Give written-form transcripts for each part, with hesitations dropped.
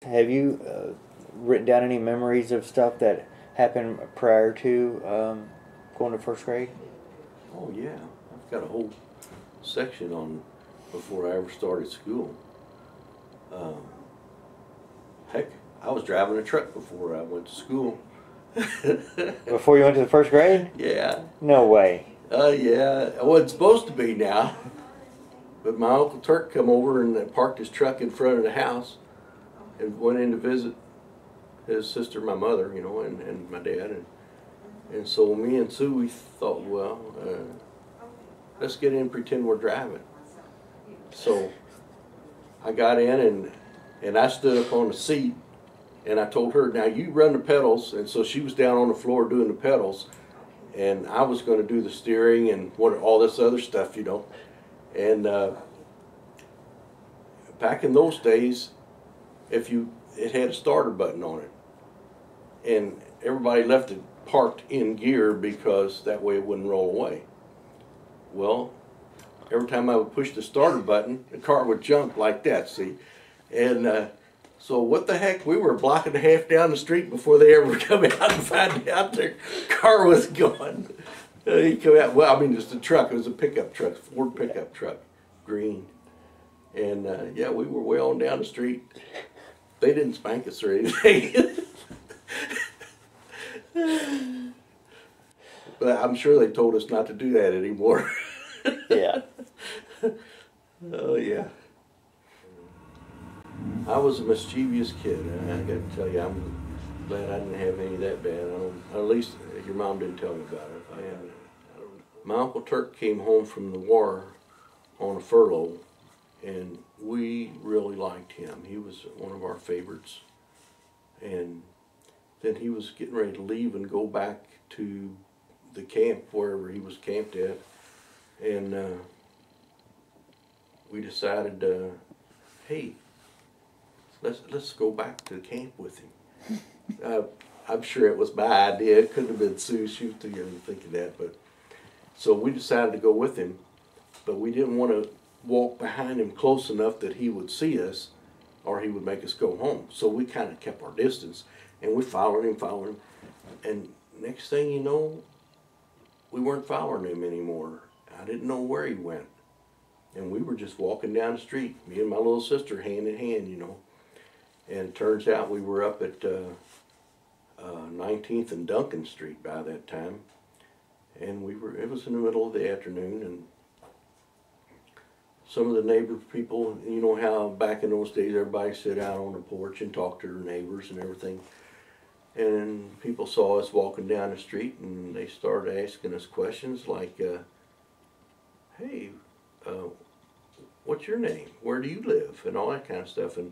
have you written down any memories of stuff that happened prior to going to first grade? Oh yeah, I've got a whole section on before I ever started school. Um, Heck, I was driving a truck before I went to school. Before you went to the first grade? Yeah. No way. Yeah. Well, it's supposed to be now. But my Uncle Turk come over and parked his truck in front of the house and went in to visit his sister, my mother, you know, and my dad. And so me and Sue, we thought, well, let's get in and pretend we're driving. So I got in and I stood up on the seat and I told her, now you run the pedals. And so she was down on the floor doing the pedals and I was going to do the steering and all this other stuff, you know. And back in those days, it had a starter button on it. And everybody left it parked in gear because that way it wouldn't roll away. Well, every time I would push the starter button, the car would jump like that, see? And so what the heck, we were blocking half down the street before they ever come out and find out their car was gone. He come out, well, I mean, it's a truck, it was a pickup truck, Ford pickup truck, green. And yeah, we were way on down the street. They didn't spank us or anything. But I'm sure they told us not to do that anymore. Yeah. Oh yeah. I was a mischievous kid, and I got to tell you, I'm glad I didn't have any of that bad. At least your mom didn't tell me about it. And my Uncle Turk came home from the war on a furlough, and we really liked him. He was one of our favorites. And then he was getting ready to leave and go back to the camp, wherever he was camped at. And we decided, hey, let's go back to the camp with him. I'm sure it was my idea. It couldn't have been Sue. She was too young to think of that. But so we decided to go with him, but we didn't want to walk behind him close enough that he would see us, or he would make us go home. So we kind of kept our distance, and we followed him, and next thing you know, we weren't following him anymore. I didn't know where he went, and we were just walking down the street, me and my little sister, hand in hand, you know. And it turns out we were up at 19th and Duncan Street by that time, and it was in the middle of the afternoon, and some of the neighbor people, you know how back in those days everybody sit out on the porch and talk to their neighbors and everything. And people saw us walking down the street and they started asking us questions like, hey, what's your name? Where do you live? And all that kind of stuff. And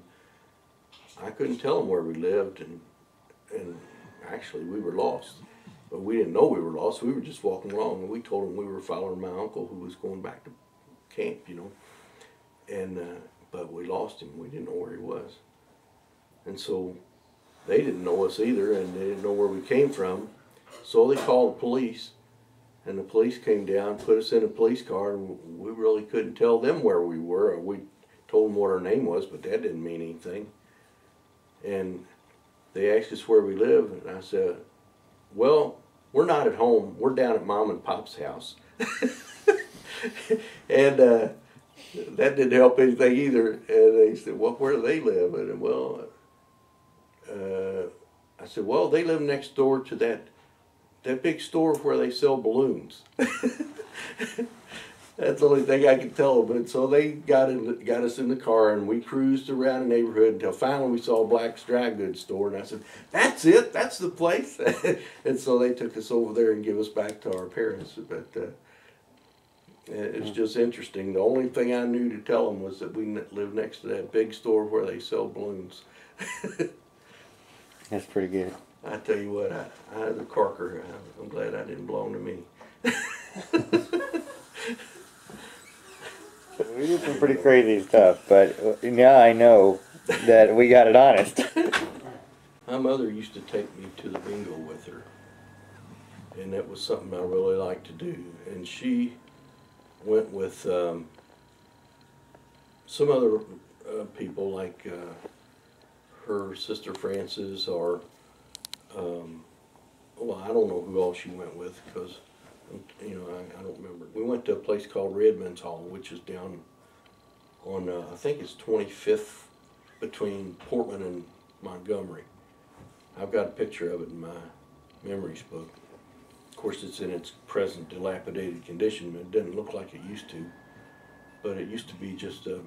I couldn't tell them where we lived, and actually we were lost. But we didn't know we were lost. We were just walking along, and we told them we were following my uncle who was going back to camp, you know. And but we lost him. We didn't know where he was. And so they didn't know us either, and they didn't know where we came from. So they called the police, and the police came down, put us in a police car, and we really couldn't tell them where we were. We told them what our name was, but that didn't mean anything. And they asked us where we live, and I said, well, we're not at home. We're down at Mom and Pop's house. And that didn't help anything either. And they said, well, where do they live? And well, I said, well, they live next door to that big store where they sell balloons. That's the only thing I could tell them. And so they got us in the car, and we cruised around the neighborhood until finally we saw Black's Dry Goods store. And I said, that's it, that's the place. And so they took us over there and gave us back to our parents. But it's just interesting. The only thing I knew to tell them was that we lived next to that big store where they sell balloons. That's pretty good. I tell you what, I had the corker. I'm glad I didn't belong to me. We did some pretty crazy stuff, but now I know that we got it honest. My mother used to take me to the bingo with her, and that was something I really liked to do. And she went with some other people, like her sister Frances, or well, I don't know who all she went with, because I don't remember. We went to a place called Redmond's Hall, which is down on I think it's 25th between Portland and Montgomery. I've got a picture of it in my memories book. Of course, it's in its present dilapidated condition. It doesn't look like it used to, but it used to be just a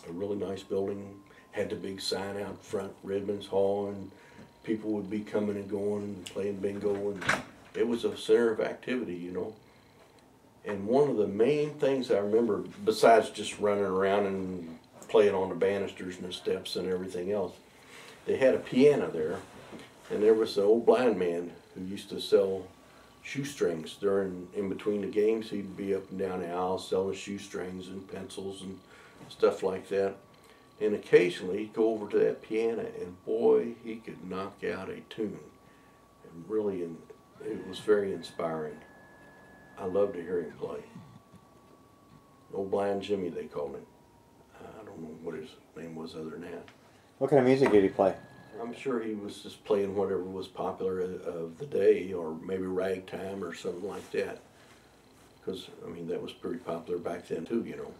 really nice building. Had the big sign out front, Redmond's Hall, and people would be coming and going and playing bingo, and it was a center of activity, you know. And one of the main things I remember, besides just running around and playing on the banisters and the steps and everything else, they had a piano there, and there was an old blind man who used to sell shoestrings in between the games. He'd be up and down the aisle selling shoestrings and pencils and stuff like that. And occasionally he'd go over to that piano, and boy, he could knock out a tune. And really, it was very inspiring. I loved to hear him play. Old Blind Jimmy, they called him. I don't know what his name was other than that. What kind of music did he play? I'm sure he was just playing whatever was popular of the day, or maybe ragtime or something like that. Because, I mean, that was pretty popular back then too, you know.